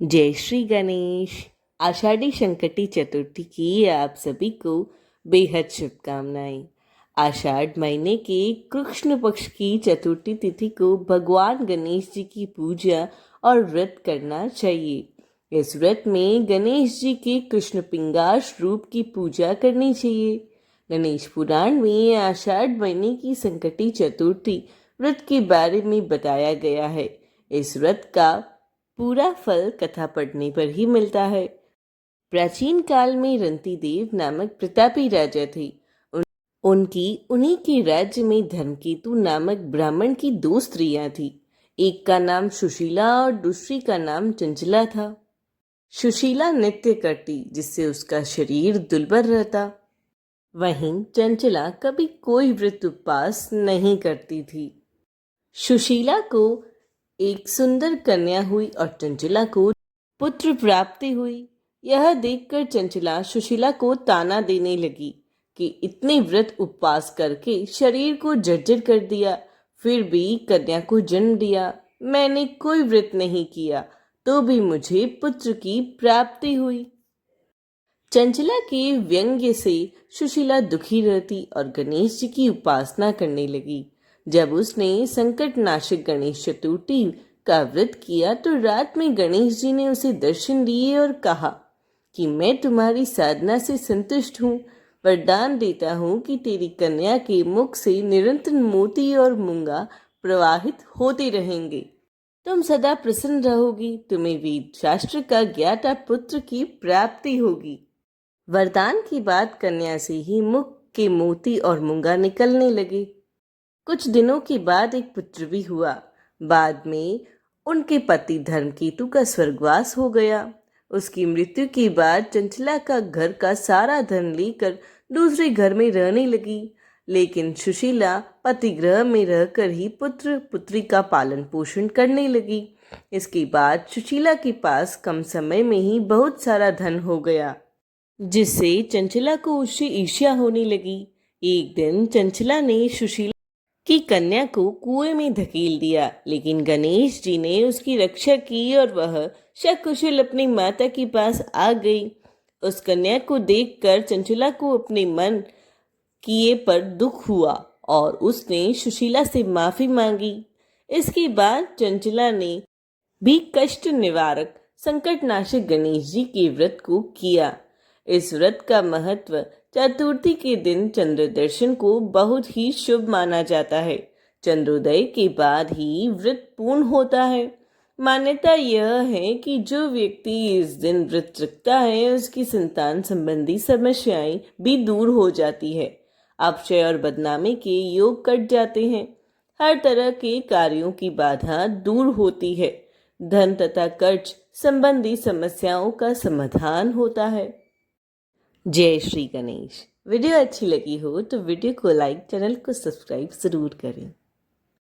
जय श्री गणेश। आषाढ़ी संकटी चतुर्थी की आप सभी को बेहद शुभकामनाएं। आषाढ़ महीने के कृष्ण पक्ष की चतुर्थी तिथि को भगवान गणेश जी की पूजा और व्रत करना चाहिए। इस व्रत में गणेश जी के कृष्ण पिंगाश रूप की पूजा करनी चाहिए। गणेश पुराण में आषाढ़ महीने की संकटी चतुर्थी व्रत के बारे में बताया गया है। इस व्रत का पूरा फल कथा पढ़ने पर ही मिलता है। प्राचीन काल में रंतिदेव नामक प्रतापी राजा थे। उन्हीं के राज्य में धर्मकेतु नामक ब्राह्मण की दो स्त्रियां थी। एक का नाम सुशीला और दूसरी का नाम चंचला था। सुशीला नृत्य करती जिससे उसका शरीर दुर्बल रहता। वहीं चंचला कभी कोई व्रत उपवास नहीं करती थी। सुशीला को एक सुंदर कन्या हुई और चंचला को पुत्र प्राप्ति हुई। यह देखकर चंचला सुशीला को ताना देने लगी कि इतने व्रत उपवास करके शरीर को जर्जर कर दिया, फिर भी कन्या को जन्म दिया। मैंने कोई व्रत नहीं किया तो भी मुझे पुत्र की प्राप्ति हुई। चंचला के व्यंग्य से सुशीला दुखी रहती और गणेश जी की उपासना करने लगी। जब उसने संकट नाशक गणेश चतुर्थी का व्रत किया तो रात में गणेश जी ने उसे दर्शन दिए और कहा कि मैं तुम्हारी साधना से संतुष्ट हूँ। वरदान देता हूँ कि तेरी कन्या के मुख से निरंतर मोती और मूंगा प्रवाहित होते रहेंगे। तुम सदा प्रसन्न रहोगी। तुम्हें वेद शास्त्र का ज्ञाता पुत्र की प्राप्ति होगी। वरदान की बात कन्या से ही मुख के मोती और मूंगा निकलने लगे। कुछ दिनों के बाद एक पुत्र भी हुआ। बाद में उनके पति धर्मकेतु का स्वर्गवास हो गया। उसकी मृत्यु के बाद चंचला का घर का सारा धन लेकर दूसरे घर में रहने लगी। लेकिन सुशीला पतिगृह में रहकर ही पुत्र पुत्री का पालन पोषण करने लगी। इसके बाद सुशीला के पास कम समय में ही बहुत सारा धन हो गया, जिससे चंचला को उससे ईर्ष्या होने लगी। एक दिन चंचला ने सुशीला की कन्या को कुएं में धकेल दिया, लेकिन गणेश जी ने उसकी रक्षा की और वह सकुशल अपनी माता के पास आ गई। उस कन्या को देखकर चंचला को अपने मन किए पर दुख हुआ और उसने सुशीला से माफी मांगी। इसके बाद चंचला ने भी कष्ट निवारक संकट नाशक गणेश जी के व्रत को किया। इस व्रत का महत्व चतुर्थी के दिन चंद्र दर्शन को बहुत ही शुभ माना जाता है। चंद्रोदय के बाद ही व्रत पूर्ण होता है। मान्यता यह है कि जो व्यक्ति इस दिन व्रत रखता है उसकी संतान संबंधी समस्याएं भी दूर हो जाती है। अपशय और बदनामी के योग कट जाते हैं। हर तरह के कार्यों की बाधा दूर होती है। धन तथा कर्ज संबंधी समस्याओं का समाधान होता है। जय श्री गणेश। वीडियो अच्छी लगी हो तो वीडियो को लाइक, चैनल को सब्सक्राइब जरूर करें।